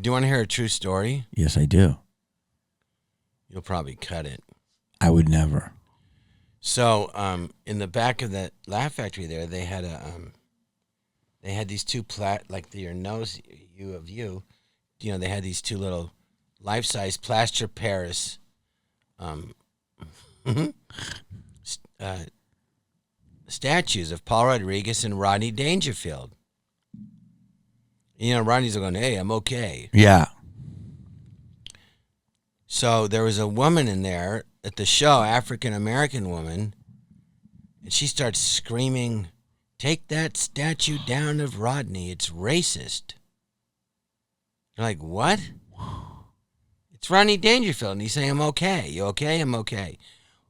You do want to hear a true story? Yes, I do. You'll probably cut it. I would never. So, in the back of the Laugh Factory there, they had these two like your nose, you. You know, they had these two little life-size plaster Paris statues of Paul Rodriguez and Rodney Dangerfield. You know, Rodney's going, hey, I'm okay. Yeah. So there was a woman in there at the show, African-American woman, and she starts screaming, take that statue down of Rodney. It's racist. You're like, what? It's Rodney Dangerfield. And he's saying, I'm okay. You okay? I'm okay.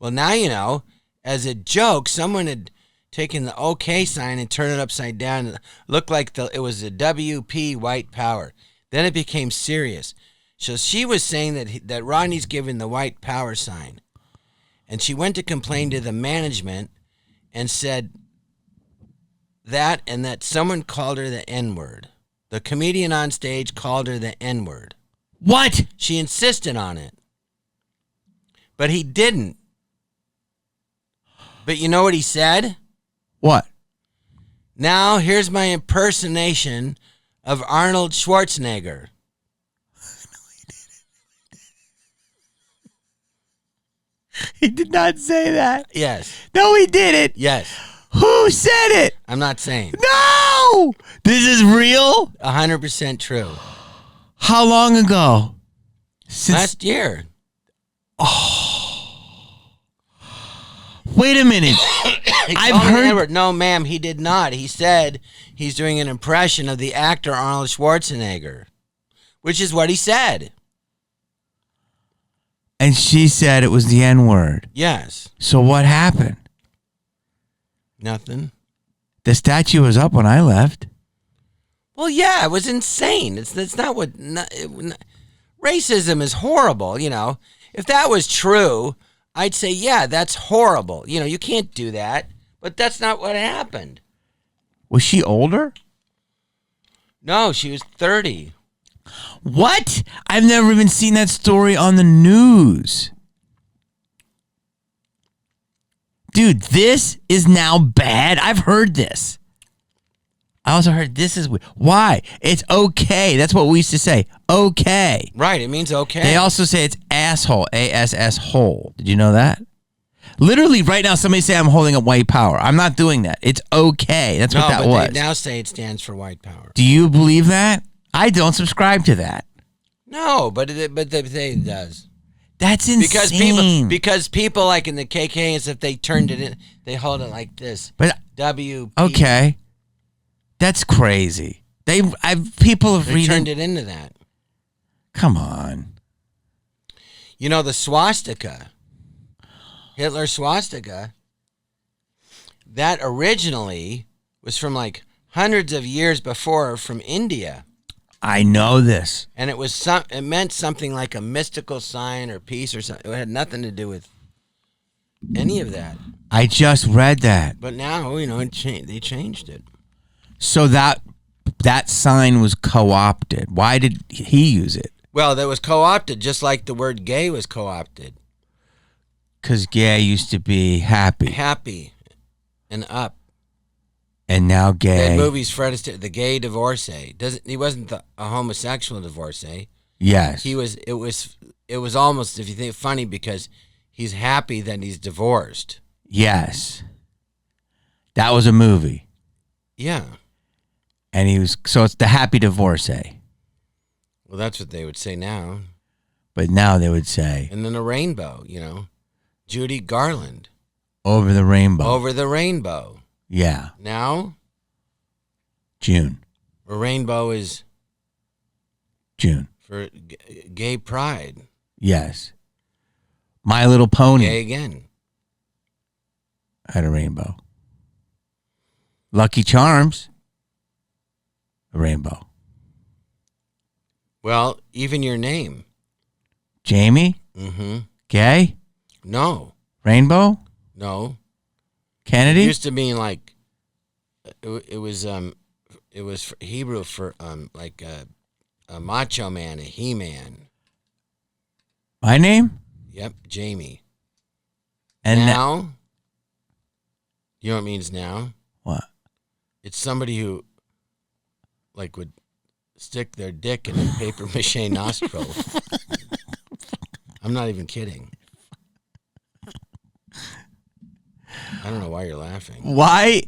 Well, now you know, as a joke, someone had taken the OK sign and turned it upside down. It looked like it was a WP, white power. Then it became serious. So she was saying that Rodney's given the white power sign. And she went to complain to the management and said that and that someone called her the N-word. The comedian on stage called her the N-word. What? She insisted on it. But he didn't. But you know what he said? What? Now, here's my impersonation of Arnold Schwarzenegger. He did not say that. Yes. No, he didn't. Yes. Who said it? I'm not saying. No! This is real? 100% true. How long ago? Last year. Wait a minute. I've heard... No, ma'am, he did not. He said he's doing an impression of the actor Arnold Schwarzenegger, which is what he said. And she said it was the N-word. Yes. So what happened? Nothing. The statue was up when I left. Well, yeah, it was insane. That's not what... racism is horrible, you know. If that was true, I'd say, yeah, that's horrible. You know, you can't do that. But that's not what happened. Was she older? No, she was 30. What? I've never even seen that story on the news. Dude, this is now bad. I've heard this. I also heard this is weird. Why? It's okay. That's what we used to say. Okay. Right, it means okay. They also say it's asshole. A-S-S hole. Did you know that? Literally, right now, somebody say I'm holding up white power. I'm not doing that. It's okay. That's what that was. They now say it stands for white power. Do you believe that? I don't subscribe to that. No, but it does. That's insane. Because people like in the KK and stuff, they turned it in. They hold it like this. But W. Okay, that's crazy. People have turned it into that. Come on. You know the swastika, Hitler swastika. That originally was from like hundreds of years before from India. I know this. And it meant something like a mystical sign or peace or something. It had nothing to do with any of that. I just read that. But now, you know, they changed it. So that sign was co-opted. Why did he use it? Well, that was co-opted just like the word gay was co-opted. Because gay used to be happy. Happy and up. And now gay. That movie's Fred Astaire, the gay divorcee. He wasn't a homosexual divorcee. Yes. It was almost, if you think, funny because he's happy that he's divorced. Yes. That was a movie. Yeah. And so it's the happy divorcee. Well, that's what they would say now. But now they would say. And then a rainbow, you know. Judy Garland. Over the rainbow. Over the rainbow. Yeah. Now? June. A rainbow is? June. For gay pride. Yes. My Little Pony. Gay again. Had a rainbow. Lucky Charms. A rainbow. Well, even your name. Jamie? Mm-hmm. Gay? No. Rainbow? No. Kennedy? It used to mean like it was Hebrew for a macho man, a he-man. My name? Yep, Jamie. And now, you know what it means now? What? It's somebody who, like, would stick their dick in a paper mache nostril. I'm not even kidding. I don't know why you're laughing. Why?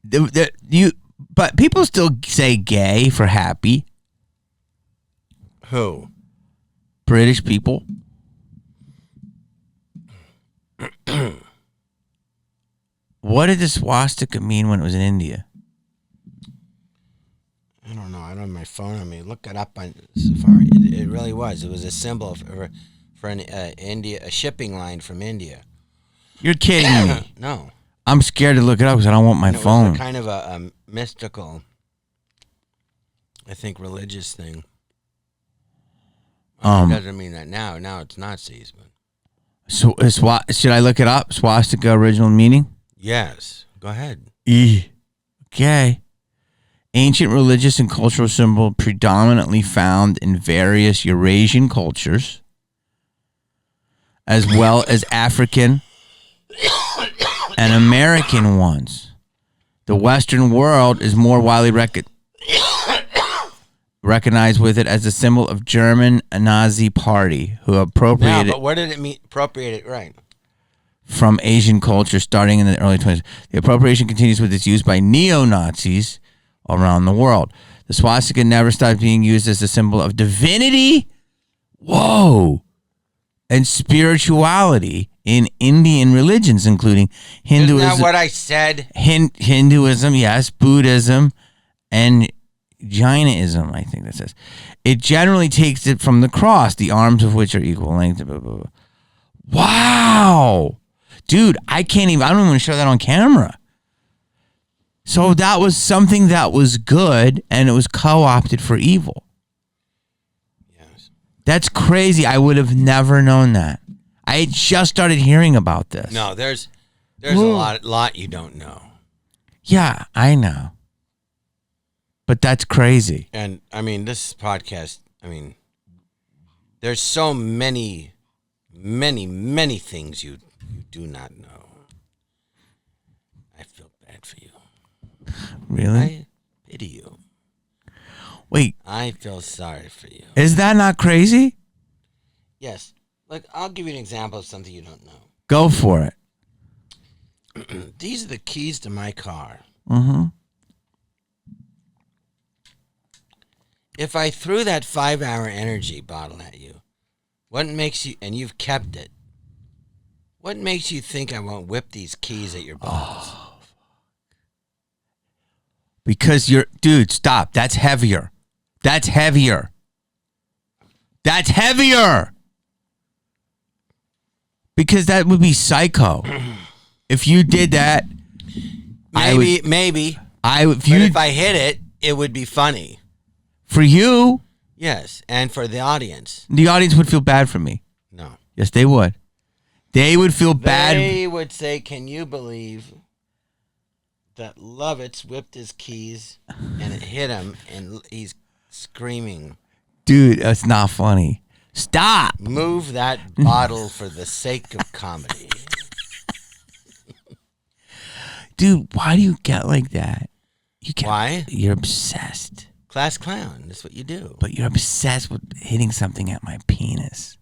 But people still say gay for happy. Who? British people. What did the swastika mean when it was in India? I don't know. I don't have my phone on me. Look it up on Safari. It really was. It was a symbol for an India, a shipping line from India. You're kidding me. No. I'm scared to look it up because I don't want my phone. It was kind of a mystical, I think, religious thing. It doesn't mean that now. Now it's Nazis. But. So should I look it up? Swastika original meaning? Yes. Go ahead. Okay. Ancient religious and cultural symbol predominantly found in various Eurasian cultures, as well as African and American ones. The Western world is more widely recognized with it as a symbol of German Nazi Party, who appropriated. But what did it mean? Appropriate it, right? From Asian culture starting in the early 20s. The appropriation continues with its use by neo-Nazis around the world. The swastika never stopped being used as a symbol of divinity, and spirituality in Indian religions, including Hinduism. Isn't that what I said? Hinduism, yes, Buddhism, and Jainism, I think that says. It generally takes it from the cross, the arms of which are equal length. Blah, blah, blah. Wow. Dude, I don't even want to show that on camera. So that was something that was good, and it was co-opted for evil. Yes. That's crazy. I would have never known that. I had just started hearing about this. No, there's a lot you don't know. Yeah, I know. But that's crazy. And, I mean, this podcast, there's so many things you do not know. I feel bad for you. Really? I pity you. Wait. I feel sorry for you. Is that not crazy? Yes. Look, I'll give you an example of something you don't know. Go for it. These are the keys to my car. Mm-hmm. If I threw that 5-hour energy bottle at you, what makes you, and you've kept it, what makes you think I won't whip these keys at your balls? Because dude, stop. That's heavier. That's heavier. That's heavier. Because that would be psycho. If you did that, maybe. If I hit it, it would be funny. For you? Yes, and for the audience. The audience would feel bad for me. No. Yes, they would. They would feel bad. They would say, can you believe that Lovitz whipped his keys and it hit him and he's screaming. Dude, that's not funny. Stop. Move that bottle for the sake of comedy. Dude, why do you get like that? Why? You're obsessed. Class clown. That's what you do. But you're obsessed with hitting something at my penis.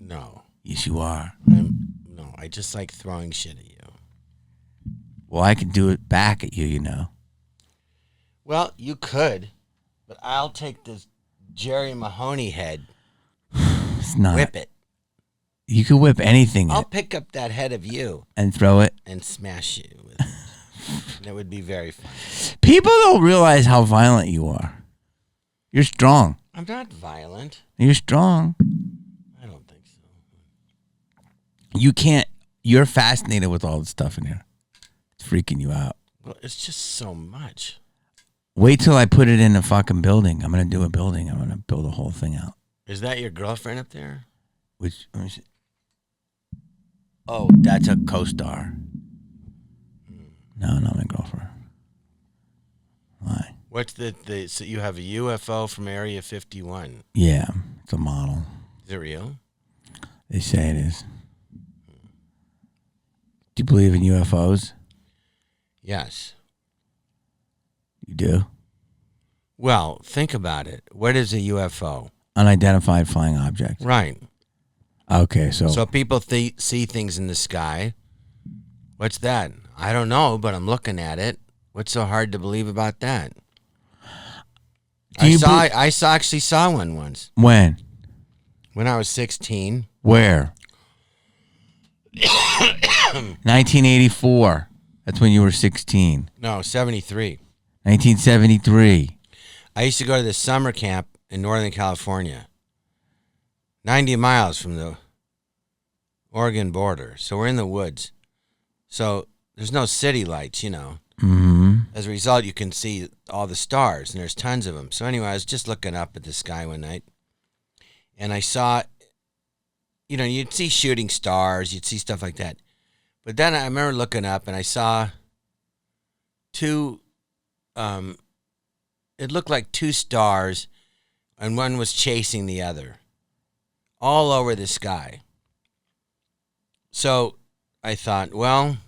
No. Yes, you are. No, I just like throwing shit at you. Well, I can do it back at you, you know. Well, you could, but I'll take this Jerry Mahoney head. It's not. Whip it. You can whip anything. I'll pick up that head of you. And throw it. And smash you with it. That would be very fun. People don't realize how violent you are. You're strong. I'm not violent. You're strong. I don't think so. You can't. You're fascinated with all the stuff in here. It's freaking you out. Well, it's just so much. Wait till I put it in a fucking building. I'm going to do a building. I'm going to build a whole thing out. Is that your girlfriend up there? Which, let me see. Oh, that's a co-star. No, not my girlfriend. Why? What's so you have a UFO from Area 51. Yeah, it's a model. Is it real? They say it is. Do you believe in UFOs? Yes. You do? Well, think about it. What is a UFO? Unidentified flying object. Right. Okay, so people see things in the sky. What's that? I don't know, but I'm looking at it. What's so hard to believe about that? I actually saw one once. When? When I was 16. Where? 1984. That's when you were 16. No, 73. 1973. I used to go to this summer camp in Northern California, 90 miles from the Oregon border. So we're in the woods. So there's no city lights, Mm-hmm. As a result, you can see all the stars, and there's tons of them. So anyway, I was just looking up at the sky one night, and I saw, you'd see shooting stars, you'd see stuff like that. But then I remember looking up, and I saw two, it looked like two stars, and one was chasing the other all over the sky. So I thought, well,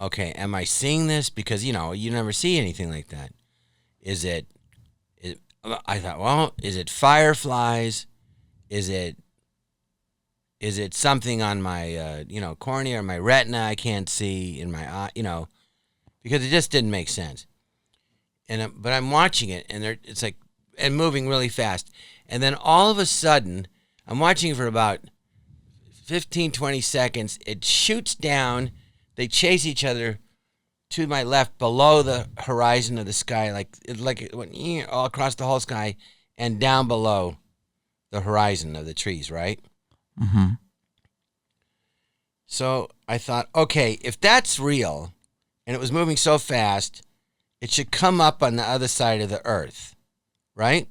okay, am I seeing this? Because, you never see anything like that. I thought, well, is it fireflies? Is it something on my, cornea or my retina I can't see in my eye, because it just didn't make sense. But I'm watching it, and it's like, and moving really fast. And then all of a sudden, I'm watching it for about 15, 20 seconds. It shoots down. They chase each other to my left below the horizon of the sky. Like it went all across the whole sky and down below the horizon of the trees, right? Mm-hmm. So I thought, okay, if that's real and it was moving so fast, it should come up on the other side of the earth, right?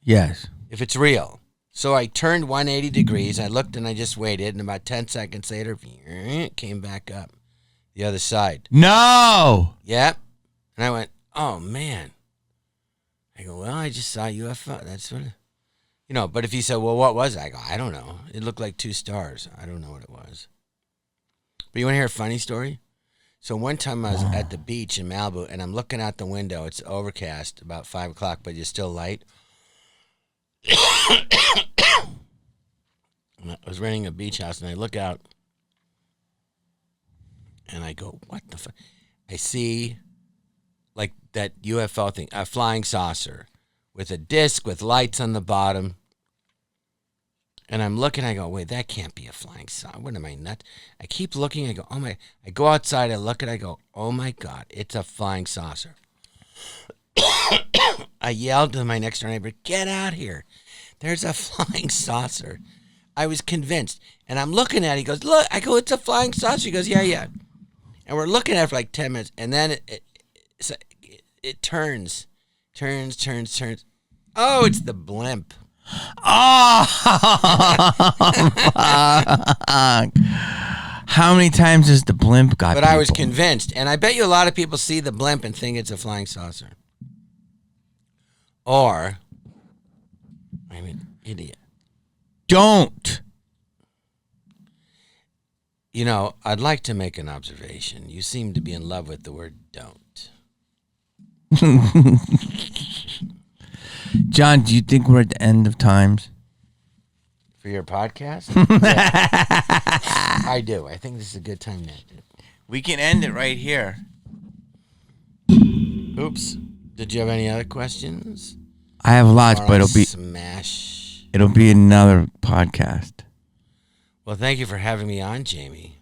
Yes. If it's real. So I turned 180 degrees. I looked and I just waited. And about 10 seconds later, it came back up the other side. No! Yep. And I went, oh, man. I go, well, I just saw a UFO. That's what, but if you said, well, what was it? I go, I don't know. It looked like two stars. I don't know what it was. But you want to hear a funny story? So one time I was at the beach in Malibu, and I'm looking out the window. It's overcast, about 5 o'clock, but it's still light. And I was renting a beach house, and I look out, and I go, what the fuck? I see, like, that UFO thing, a flying saucer with a disc with lights on the bottom. And I'm looking, I go, wait, that can't be a flying saucer. What am I, nuts? I keep looking, I go, oh my, I go outside, I look at it, I go, oh my God, it's a flying saucer. I yelled to my next door neighbor, get out here. There's a flying saucer. I was convinced. And I'm looking at it, he goes, look, I go, it's a flying saucer. He goes, yeah. And we're looking at it for like 10 minutes, and then it turns. Oh, it's the blimp. Oh, how many times has the blimp got? But people? I was convinced, and I bet you a lot of people see the blimp and think it's a flying saucer. Or I'm an idiot. Don't. I'd like to make an observation. You seem to be in love with the word don't. John, do you think we're at the end of times? For your podcast? Yeah. I do. I think this is a good time to end it. We can end it right here. Oops. Did you have any other questions? I have lots, but it'll be another podcast. Well, thank you for having me on, Jamie.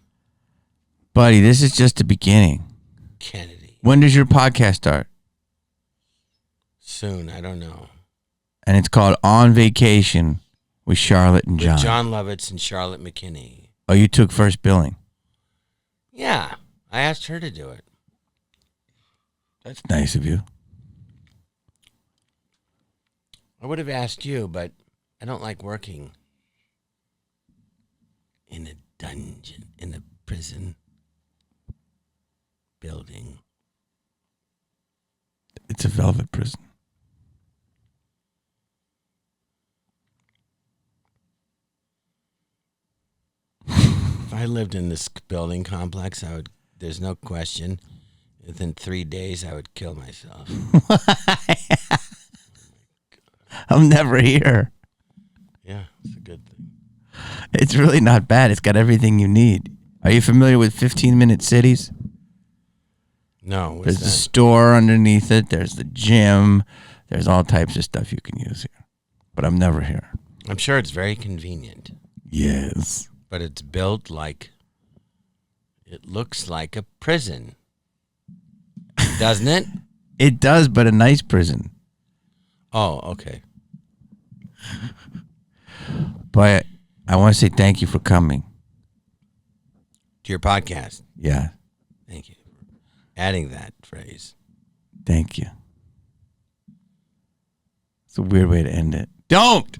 Buddy, this is just the beginning. Kennedy. When does your podcast start? Soon. I don't know. And it's called On Vacation with Charlotte and John. With Jon Lovitz and Charlotte McKinney. Oh, you took first billing? Yeah. I asked her to do it. That's nice of you. I would have asked you, but I don't like working in a dungeon, in a prison building. It's a velvet prison. If I lived in this building complex, I would. There's no question. Within 3 days, I would kill myself. I'm never here. Yeah, it's a good thing. It's really not bad. It's got everything you need. Are you familiar with 15-minute cities? No, There's the store underneath it. There's the gym. There's all types of stuff you can use here. But I'm never here. I'm sure it's very convenient. Yes. But it's built like, it looks like a prison. Doesn't it? It does, but a nice prison. Oh, okay. But I want to say thank you for coming. To your podcast. Yeah. Thank you for adding that phrase. Thank you. It's a weird way to end it. Don't!